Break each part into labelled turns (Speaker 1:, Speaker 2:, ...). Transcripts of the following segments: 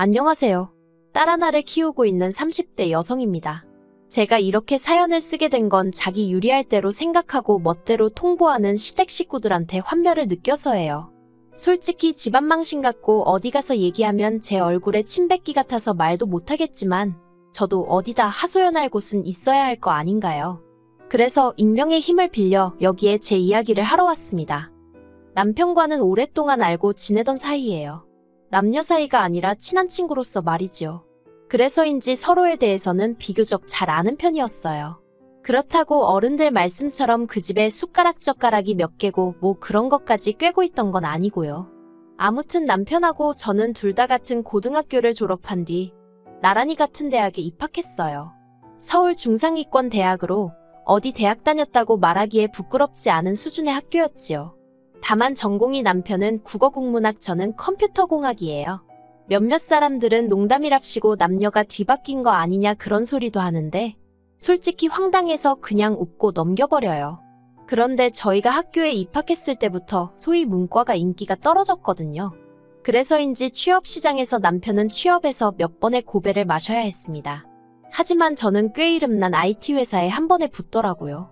Speaker 1: 안녕하세요. 딸 하나를 키우고 있는 30대 여성입니다. 제가 이렇게 사연을 쓰게 된 건 자기 유리할 대로 생각하고 멋대로 통보하는 시댁 식구들한테 환멸을 느껴서예요. 솔직히 집안 망신 같고 어디 가서 얘기하면 제 얼굴에 침 뱉기 같아서 말도 못하겠지만 저도 어디다 하소연할 곳은 있어야 할 거 아닌가요? 그래서 익명의 힘을 빌려 여기에 제 이야기를 하러 왔습니다. 남편과는 오랫동안 알고 지내던 사이예요. 남녀 사이가 아니라 친한 친구로서 말이지요. 그래서인지 서로에 대해서는 비교적 잘 아는 편이었어요. 그렇다고 어른들 말씀처럼 그 집에 숟가락젓가락이 몇 개고 뭐 그런 것까지 꿰고 있던 건 아니고요. 아무튼 남편하고 저는 둘 다 같은 고등학교를 졸업한 뒤 나란히 같은 대학에 입학했어요. 서울 중상위권 대학으로 어디 대학 다녔다고 말하기에 부끄럽지 않은 수준의 학교였지요. 다만 전공이 남편은 국어국문학, 저는 컴퓨터공학이에요. 몇몇 사람들은 농담이랍시고 남녀가 뒤바뀐 거 아니냐 그런 소리도 하는데 솔직히 황당해서 그냥 웃고 넘겨버려요. 그런데 저희가 학교에 입학했을 때부터 소위 문과가 인기가 떨어졌거든요. 그래서인지 취업시장에서 남편은 취업에서 몇 번의 고배를 마셔야 했습니다. 하지만 저는 꽤 이름난 IT 회사에 한 번에 붙더라고요.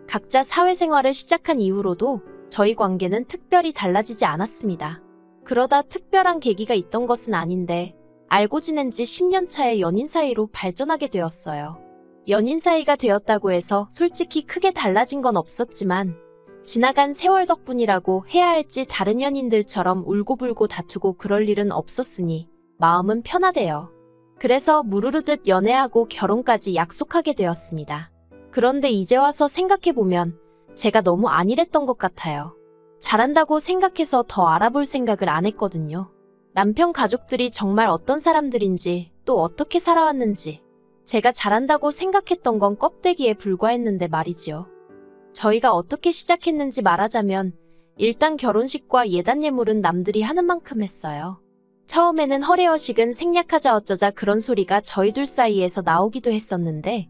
Speaker 1: 각자 사회생활을 시작한 이후로도 저희 관계는 특별히 달라지지 않았습니다. 그러다 특별한 계기가 있던 것은 아닌데 알고 지낸 지 10년 차에 연인 사이로 발전하게 되었어요. 연인 사이가 되었다고 해서 솔직히 크게 달라진 건 없었지만 지나간 세월 덕분이라고 해야 할지 다른 연인들처럼 울고불고 다투고 그럴 일은 없었으니 마음은 편하대요. 그래서 무르르듯 연애하고 결혼까지 약속하게 되었습니다. 그런데 이제 와서 생각해보면 제가 너무 안일했던 것 같아요. 잘한다고 생각해서 더 알아볼 생각을 안 했거든요. 남편 가족들이 정말 어떤 사람들인지 또 어떻게 살아왔는지 제가 잘한다고 생각했던 건 껍데기에 불과했는데 말이지요. 저희가 어떻게 시작했는지 말하자면 일단 결혼식과 예단 예물은 남들이 하는 만큼 했어요. 처음에는 허례허식은 생략하자 어쩌자 그런 소리가 저희 둘 사이에서 나오기도 했었는데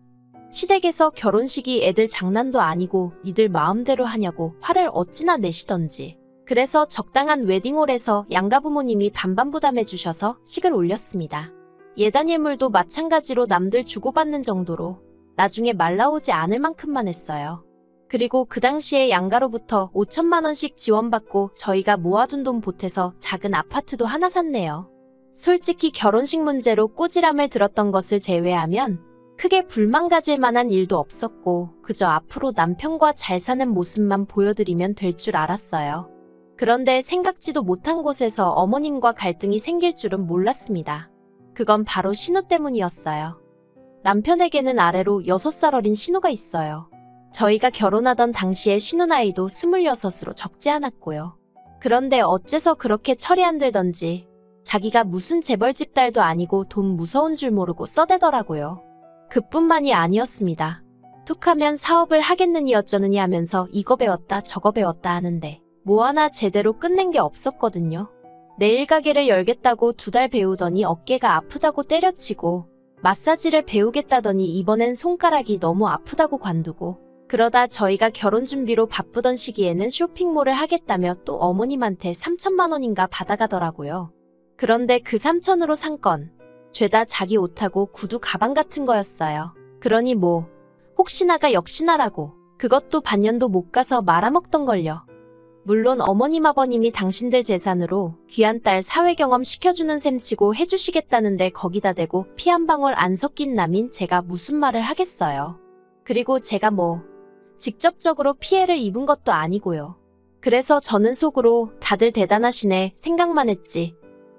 Speaker 1: 시댁에서 결혼식이 애들 장난도 아니고 니들 마음대로 하냐고 화를 어찌나 내시던지. 그래서 적당한 웨딩홀에서 양가 부모님이 반반 부담해 주셔서 식을 올렸습니다. 예단 예물도 마찬가지로 남들 주고받는 정도로 나중에 말 나오지 않을 만큼만 했어요. 그리고 그 당시에 양가로부터 5천만 원씩 지원받고 저희가 모아둔 돈 보태서 작은 아파트도 하나 샀네요. 솔직히 결혼식 문제로 꾸지람을 들었던 것을 제외하면 크게 불만 가질 만한 일도 없었고 그저 앞으로 남편과 잘 사는 모습만 보여드리면 될 줄 알았어요. 그런데 생각지도 못한 곳에서 어머님과 갈등이 생길 줄은 몰랐습니다. 그건 바로 신우 때문이었어요. 남편에게는 아래로 6살 어린 신우가 있어요. 저희가 결혼하던 당시에 신우 나이도 26으로 적지 않았고요. 그런데 어째서 그렇게 철이 안 들던지 자기가 무슨 재벌집 딸도 아니고 돈 무서운 줄 모르고 써대더라고요. 그뿐만이 아니었습니다. 툭하면 사업을 하겠느니 어쩌느니 하면서 이거 배웠다 저거 배웠다 하는데 뭐 하나 제대로 끝낸 게 없었거든요. 네일 가게를 열겠다고 2달 배우더니 어깨가 아프다고 때려치고 마사지를 배우겠다더니 이번엔 손가락이 너무 아프다고 관두고 그러다 저희가 결혼 준비로 바쁘던 시기에는 쇼핑몰을 하겠다며 또 어머님한테 3천만 원인가 받아가더라고요. 그런데 그 3천으로 산 건 죄다 자기 옷하고 구두 가방 같은 거였어요. 그러니 뭐 혹시나가 역시나라고 그것도 반년도 못 가서 말아먹던걸요. 물론 어머님 아버님이 당신들 재산으로 귀한 딸 사회경험 시켜주는 셈치고 해주시겠다는데 거기다 대고 피 한 방울 안 섞인 남인 제가 무슨 말을 하겠어요. 그리고 제가 뭐 직접적으로 피해를 입은 것도 아니고요. 그래서 저는 속으로 다들 대단하시네 생각만 했지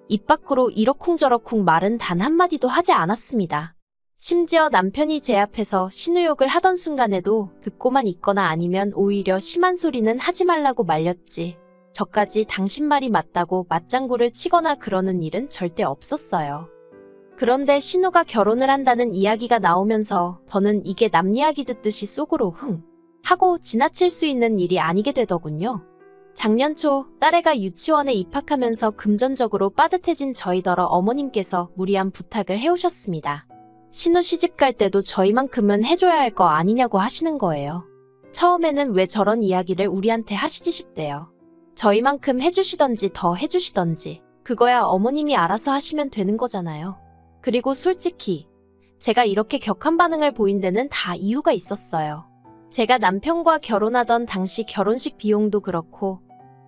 Speaker 1: 입 밖으로 이러쿵저러쿵 말은 단 한마디도 하지 않았습니다. 심지어 남편이 제 앞에서 신우욕을 하던 순간에도 듣고만 있거나 아니면 오히려 심한 소리는 하지 말라고 말렸지. 저까지 당신 말이 맞다고 맞장구를 치거나 그러는 일은 절대 없었어요. 그런데 신우가 결혼을 한다는 이야기가 나오면서 저는 이게 남 이야기 듣듯이 속으로 흥 하고 지나칠 수 있는 일이 아니게 되더군요. 작년 초 딸애가 유치원에 입학하면서 금전적으로 빠듯해진 저희더러 어머님께서 무리한 부탁을 해오셨습니다. 신우 시집갈 때도 저희만큼은 해줘야 할 거 아니냐고 하시는 거예요. 처음에는 왜 저런 이야기를 우리한테 하시지 싶대요. 저희만큼 해주시던지 더 해주시던지 그거야 어머님이 알아서 하시면 되는 거잖아요. 그리고 솔직히 제가 이렇게 격한 반응을 보인 데는 다 이유가 있었어요. 제가 남편과 결혼하던 당시 결혼식 비용도 그렇고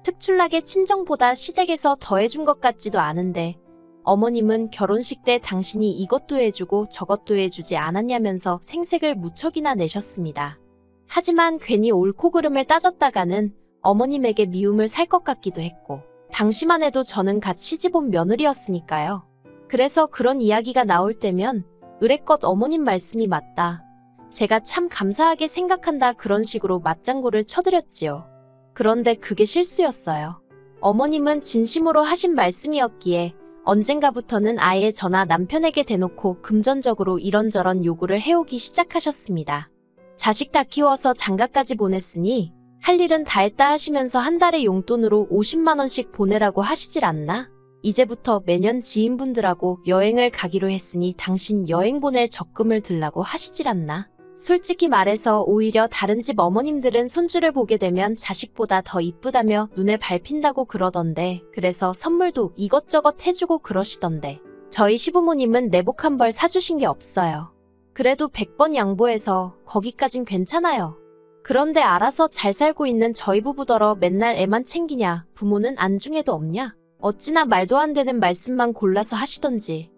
Speaker 1: 특출나게 친정보다 시댁에서 더해준 것 같지도 않은데 어머님은 결혼식 때 당신이 이것도 해주고 저것도 해주지 않았냐면서 생색을 무척이나 내셨습니다. 하지만 괜히 옳고 그름을 따졌다가는 어머님에게 미움을 살 것 같기도 했고 당시만 해도 저는 갓 시집온 며느리였으니까요. 그래서 그런 이야기가 나올 때면 의뢰껏 어머님 말씀이 맞다. 제가 참 감사하게 생각한다 그런 식으로 맞장구를 쳐드렸지요. 그런데 그게 실수였어요. 어머님은 진심으로 하신 말씀이었기에 언젠가부터는 아예 저나 남편에게 대놓고 금전적으로 이런저런 요구를 해오기 시작하셨습니다. 자식 다 키워서 장가까지 보냈으니 할 일은 다 했다 하시면서 한 달에 용돈으로 50만 원씩 보내라고 하시질 않나? 이제부터 매년 지인분들하고 여행을 가기로 했으니 당신 여행 보낼 적금을 들라고 하시질 않나? 솔직히 말해서 오히려 다른 집 어머님들은 손주를 보게 되면 자식보다 더 이쁘다며 눈에 밟힌다고 그러던데 그래서 선물도 이것저것 해주고 그러시던데 저희 시부모님은 내복 한 벌 사주신 게 없어요. 그래도 100번 양보해서 거기까진 괜찮아요. 그런데 알아서 잘 살고 있는 저희 부부더러 맨날 애만 챙기냐 부모는 안중에도 없냐 어찌나 말도 안 되는 말씀만 골라서 하시던지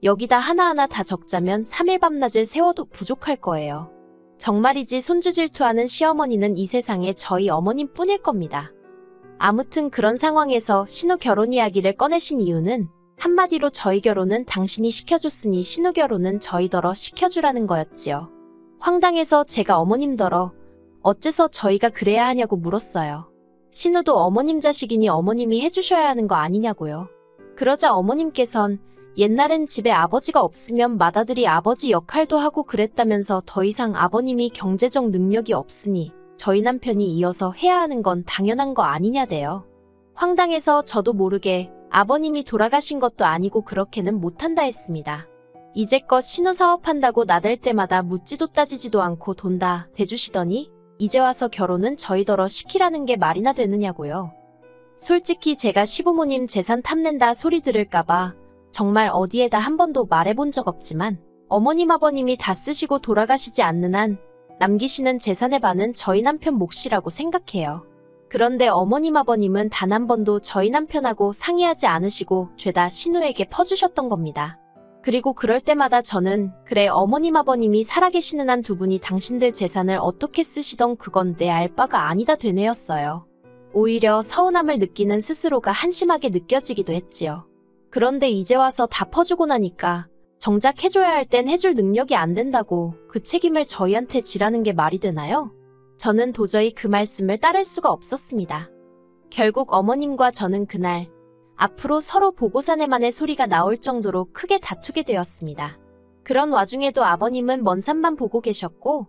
Speaker 1: 여기다 하나하나 다 적자면 3일 밤낮을 세워도 부족할 거예요. 정말이지 손주 질투하는 시어머니는 이 세상에 저희 어머님뿐일 겁니다. 아무튼 그런 상황에서 신우 결혼 이야기를 꺼내신 이유는 한마디로 저희 결혼은 당신이 시켜줬으니 신우 결혼은 저희더러 시켜주라는 거였지요. 황당해서 제가 어머님더러 어째서 저희가 그래야 하냐고 물었어요. 신우도 어머님 자식이니 어머님이 해주셔야 하는 거 아니냐고요. 그러자 어머님께선 옛날엔 집에 아버지가 없으면 맏아들이 아버지 역할도 하고 그랬다면서 더 이상 아버님이 경제적 능력이 없으니 저희 남편이 이어서 해야 하는 건 당연한 거 아니냐대요. 황당해서 저도 모르게 아버님이 돌아가신 것도 아니고 그렇게는 못한다 했습니다. 이제껏 신우 사업한다고 나댈 때마다 묻지도 따지지도 않고 돈 다 대주시더니 이제 와서 결혼은 저희더러 시키라는 게 말이나 되느냐고요. 솔직히 제가 시부모님 재산 탐낸다 소리 들을까봐 정말 어디에다 한 번도 말해본 적 없지만 어머님 아버님이 다 쓰시고 돌아가시지 않는 한 남기시는 재산의 반은 저희 남편 몫이라고 생각해요. 그런데 어머님 아버님은 단 한 번도 저희 남편하고 상의하지 않으시고 죄다 신우에게 퍼주셨던 겁니다. 그리고 그럴 때마다 저는 그래 어머님 아버님이 살아계시는 한 두 분이 당신들 재산을 어떻게 쓰시던 그건 내 알 바가 아니다 되뇌었어요. 오히려 서운함을 느끼는 스스로가 한심하게 느껴지기도 했지요. 그런데 이제 와서 다 퍼주고 나니까 정작 해줘야 할 땐 해줄 능력이 안 된다고 그 책임을 저희한테 지라는 게 말이 되나요? 저는 도저히 그 말씀을 따를 수가 없었습니다. 결국 어머님과 저는 그날 앞으로 서로 보고 사내만의 소리가 나올 정도로 크게 다투게 되었습니다. 그런 와중에도 아버님은 먼 산만 보고 계셨고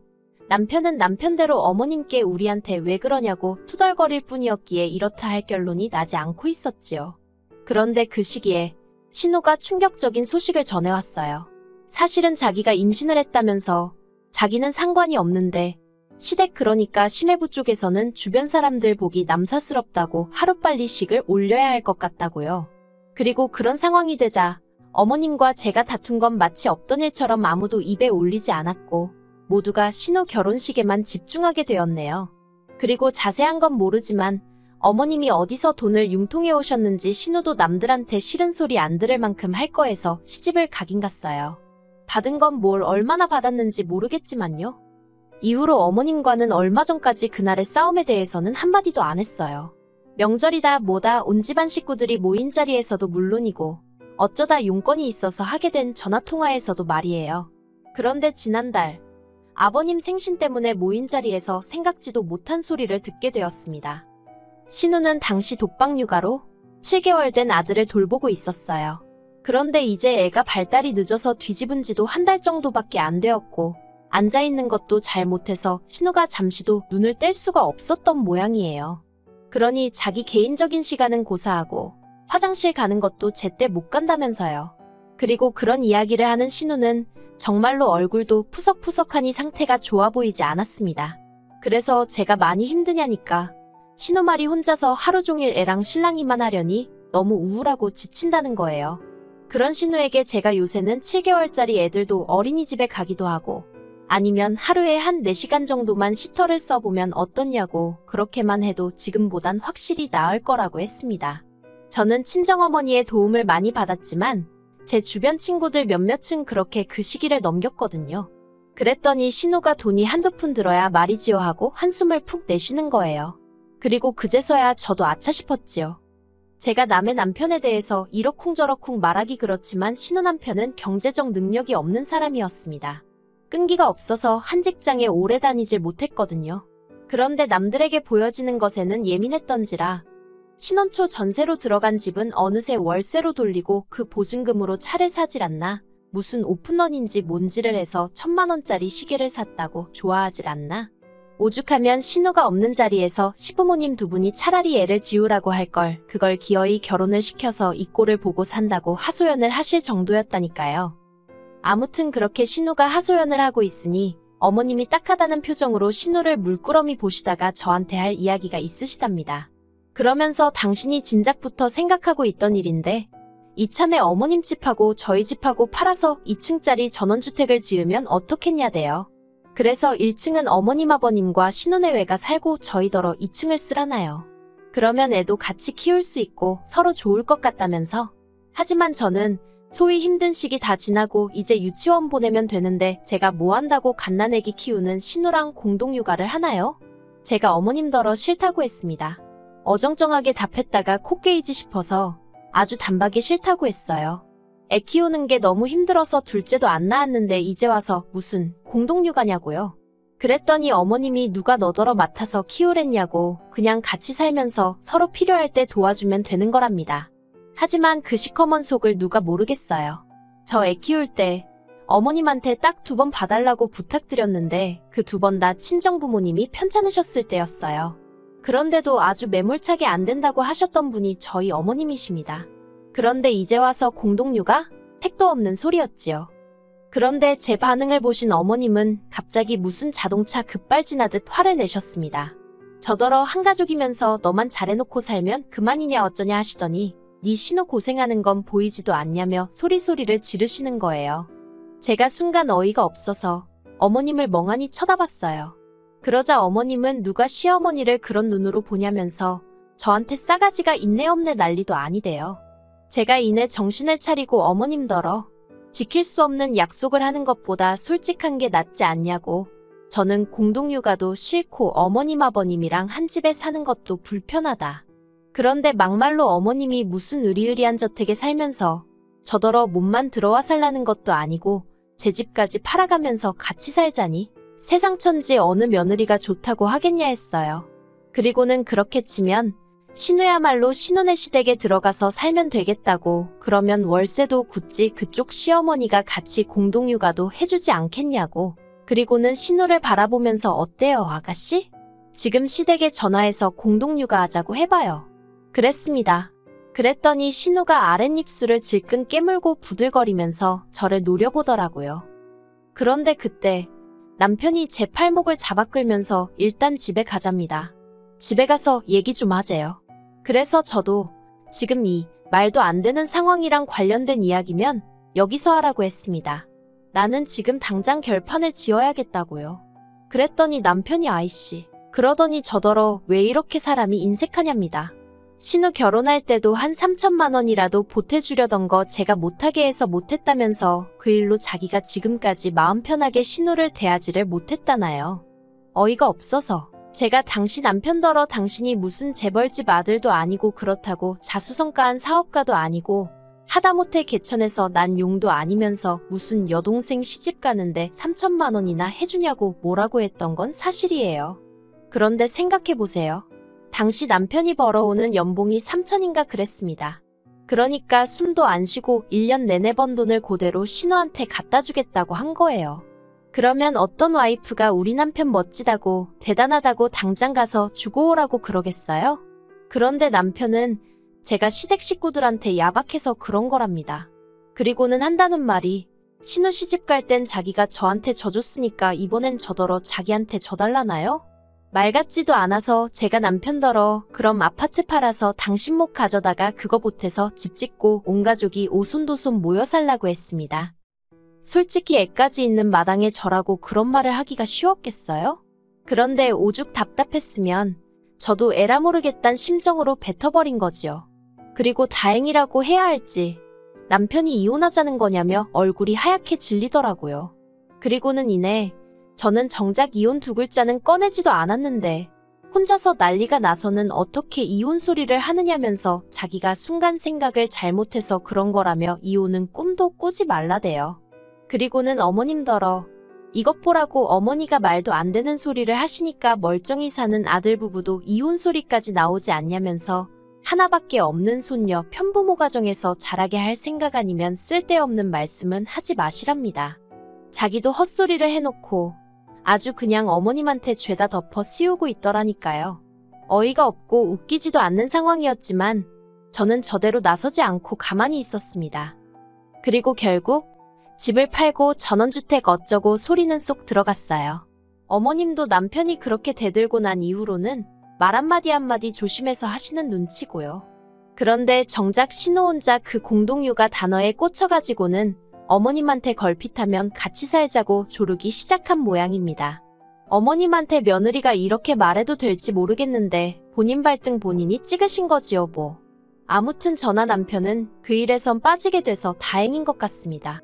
Speaker 1: 남편은 남편대로 어머님께 우리한테 왜 그러냐고 투덜거릴 뿐이었기에 이렇다 할 결론이 나지 않고 있었지요. 그런데 그 시기에 신우가 충격적인 소식을 전해왔어요. 사실은 자기가 임신을 했다면서 자기는 상관이 없는데 시댁 그러니까 심해부 쪽에서는 주변 사람들 보기 남사스럽다고 하루빨리 식을 올려야 할 것 같다고요. 그리고 그런 상황이 되자 어머님과 제가 다툰 건 마치 없던 일처럼 아무도 입에 올리지 않았고 모두가 신우 결혼식에만 집중하게 되었네요. 그리고 자세한 건 모르지만 어머님이 어디서 돈을 융통해 오셨는지 신우도 남들한테 싫은 소리 안 들을 만큼 할 거해서 시집을 가긴 갔어요. 받은 건 뭘 얼마나 받았는지 모르겠지만요. 이후로 어머님과는 얼마 전까지 그날의 싸움에 대해서는 한마디도 안 했어요. 명절이다 뭐다 온 집안 식구들이 모인 자리에서도 물론이고 어쩌다 용건이 있어서 하게 된 전화통화에서도 말이에요. 그런데 지난달 아버님 생신 때문에 모인 자리에서 생각지도 못한 소리를 듣게 되었습니다. 신우는 당시 독박 육아로 7개월 된 아들을 돌보고 있었어요. 그런데 이제 애가 발달이 늦어서 뒤집은 지도 한 달 정도밖에 안 되었고 앉아있는 것도 잘 못해서 신우가 잠시도 눈을 뗄 수가 없었던 모양이에요. 그러니 자기 개인적인 시간은 고사하고 화장실 가는 것도 제때 못 간다면서요. 그리고 그런 이야기를 하는 신우는 정말로 얼굴도 푸석푸석하니 상태가 좋아 보이지 않았습니다. 그래서 제가 많이 힘드냐니까 신우 말이 혼자서 하루 종일 애랑 실랑이만 하려니 너무 우울하고 지친다는 거예요. 그런 신우에게 제가 요새는 7개월짜리 애들도 어린이집에 가기도 하고 아니면 하루에 한 4시간 정도만 시터를 써보면 어떻냐고 그렇게만 해도 지금보단 확실히 나을 거라고 했습니다. 저는 친정어머니의 도움을 많이 받았지만 제 주변 친구들 몇몇은 그렇게 그 시기를 넘겼거든요. 그랬더니 신우가 돈이 한두 푼 들어야 말이지요 하고 한숨을 푹 내쉬는 거예요. 그리고 그제서야 저도 아차 싶었지요. 제가 남의 남편에 대해서 이러쿵저러쿵 말하기 그렇지만 신우 남편은 경제적 능력이 없는 사람이었습니다. 끈기가 없어서 한 직장에 오래 다니질 못했거든요. 그런데 남들에게 보여지는 것에는 예민했던지라 신혼 초 전세로 들어간 집은 어느새 월세로 돌리고 그 보증금으로 차를 사질 않나, 무슨 오픈런인지 뭔지를 해서 1,000만 원짜리 시계를 샀다고 좋아하질 않나. 오죽하면 신우가 없는 자리에서 시부모님 두 분이 차라리 애를 지우라고 할 걸 그걸 기어이 결혼을 시켜서 이 꼴을 보고 산다고 하소연을 하실 정도였다니까요. 아무튼 그렇게 신우가 하소연을 하고 있으니 어머님이 딱하다는 표정으로 신우를 물끄러미 보시다가 저한테 할 이야기가 있으시답니다. 그러면서 당신이 진작부터 생각하고 있던 일인데 이참에 어머님 집하고 저희 집하고 팔아서 2층짜리 전원주택을 지으면 어떻겠냐대요. 그래서 1층은 어머님 아버님과 신혼애외가 살고 저희더러 2층을 쓰라나요. 그러면 애도 같이 키울 수 있고 서로 좋을 것 같다면서. 하지만 저는 소위 힘든 시기 다 지나고 이제 유치원 보내면 되는데 제가 뭐 한다고 갓난애기 키우는 신우랑 공동육아를 하나요? 제가 어머님더러 싫다고 했습니다. 어정쩡하게 답했다가 코 깨이지 싶어서 아주 단박에 싫다고 했어요. 애 키우는 게 너무 힘들어서 둘째도 안 낳았는데 이제 와서 무슨 공동육아냐고요. 그랬더니 어머님이 누가 너더러 맡아서 키우랬냐고 그냥 같이 살면서 서로 필요할 때 도와주면 되는 거랍니다. 하지만 그 시커먼 속을 누가 모르겠어요. 저 애 키울 때 어머님한테 딱 2번 봐달라고 부탁드렸는데 그 2번 다 친정부모님이 편찮으셨을 때였어요. 그런데도 아주 매몰차게 안 된다고 하셨던 분이 저희 어머님이십니다. 그런데 이제 와서 공동육아? 택도 없는 소리였지요. 그런데 제 반응을 보신 어머님은 갑자기 무슨 자동차 급발진하듯 화를 내셨습니다. 저더러 한가족이면서 너만 잘해놓고 살면 그만이냐 어쩌냐 하시더니 네 신우 고생하는 건 보이지도 않냐며 소리소리를 지르시는 거예요. 제가 순간 어이가 없어서 어머님을 멍하니 쳐다봤어요. 그러자 어머님은 누가 시어머니를 그런 눈으로 보냐면서 저한테 싸가지가 있네 없네 난리도 아니대요. 제가 이내 정신을 차리고 어머님더러 지킬 수 없는 약속을 하는 것보다 솔직한 게 낫지 않냐고. 저는 공동육아도 싫고 어머님 아버님이랑 한 집에 사는 것도 불편하다. 그런데 막말로 어머님이 무슨 으리으리한 저택에 살면서 저더러 몸만 들어와 살라는 것도 아니고 제 집까지 팔아가면서 같이 살자니 세상 천지 어느 며느리가 좋다고 하겠냐 했어요. 그리고는 그렇게 치면 신우야말로 신혼의 시댁에 들어가서 살면 되겠다고. 그러면 월세도 굳이 그쪽 시어머니가 같이 공동육아도 해주지 않겠냐고. 그리고는 신우를 바라보면서 어때요 아가씨? 지금 시댁에 전화해서 공동육아 하자고 해봐요. 그랬습니다. 그랬더니 신우가 아랫입술을 질끈 깨물고 부들거리면서 저를 노려보더라고요. 그런데 그때 남편이 제 팔목을 잡아 끌면서 일단 집에 가자입니다. 집에 가서 얘기 좀 하재요. 그래서 저도 지금 이 말도 안 되는 상황이랑 관련된 이야기면 여기서 하라고 했습니다. 나는 지금 당장 결판을 지어야겠다고요. 그랬더니 남편이 아이씨 그러더니 저더러 왜 이렇게 사람이 인색하냐입니다. 신우 결혼할 때도 한 3천만 원이라도 보태주려던 거 제가 못하게 해서 못했다면서 그 일로 자기가 지금까지 마음 편하게 신우를 대하지를 못했다나요. 어이가 없어서 제가 당신 남편더러 당신이 무슨 재벌집 아들도 아니고 그렇다고 자수성가한 사업가도 아니고 하다못해 개천에서 난 용도 아니면서 무슨 여동생 시집 가는데 3천만 원이나 해주냐고 뭐라고 했던 건 사실이에요. 그런데 생각해보세요. 당시 남편이 벌어오는 연봉이 3천인가 그랬습니다. 그러니까 숨도 안 쉬고 1년 내내 번 돈을 그대로 신우한테 갖다 주겠다고 한 거예요. 그러면 어떤 와이프가 우리 남편 멋지다고 대단하다고 당장 가서 주고 오라고 그러겠어요? 그런데 남편은 제가 시댁 식구들한테 야박해서 그런 거랍니다. 그리고는 한다는 말이 신우 시집 갈 땐 자기가 저한테 져줬으니까 이번엔 저더러 자기한테 져달라나요? 말 같지도 않아서 제가 남편더러 그럼 아파트 팔아서 당신 목 가져다가 그거 보태서 집 짓고 온 가족이 오손도손 모여 살라고 했습니다. 솔직히 애까지 있는 마당에 저라고 그런 말을 하기가 쉬웠겠어요? 그런데 오죽 답답했으면 저도 에라 모르겠단 심정으로 뱉어버린 거지요. 그리고 다행이라고 해야 할지 남편이 이혼하자는 거냐며 얼굴이 하얗게 질리더라고요. 그리고는 이내 저는 정작 이혼 두 글자는 꺼내지도 않았는데 혼자서 난리가 나서는 어떻게 이혼 소리를 하느냐면서 자기가 순간 생각을 잘못해서 그런 거라며 이혼은 꿈도 꾸지 말라대요. 그리고는 어머님더러 이것 보라고 어머니가 말도 안 되는 소리를 하시니까 멀쩡히 사는 아들 부부도 이혼 소리까지 나오지 않냐면서 하나밖에 없는 손녀 편부모 가정에서 자라게 할 생각 아니면 쓸데없는 말씀은 하지 마시랍니다. 자기도 헛소리를 해놓고 아주 그냥 어머님한테 죄다 덮어 씌우고 있더라니까요. 어이가 없고 웃기지도 않는 상황이었지만 저는 저대로 나서지 않고 가만히 있었습니다. 그리고 결국 집을 팔고 전원주택 어쩌고 소리는 쏙 들어갔어요. 어머님도 남편이 그렇게 대들고 난 이후로는 말 한마디 한마디 조심해서 하시는 눈치고요. 그런데 정작 신호 혼자 그 공동육아 단어에 꽂혀가지고는 어머님한테 걸핏하면 같이 살자고 조르기 시작한 모양입니다. 어머님한테 며느리가 이렇게 말해도 될지 모르겠는데 본인 발등 본인이 찍으신 거지요 뭐. 아무튼 저나 남편은 그 일에선 빠지게 돼서 다행인 것 같습니다.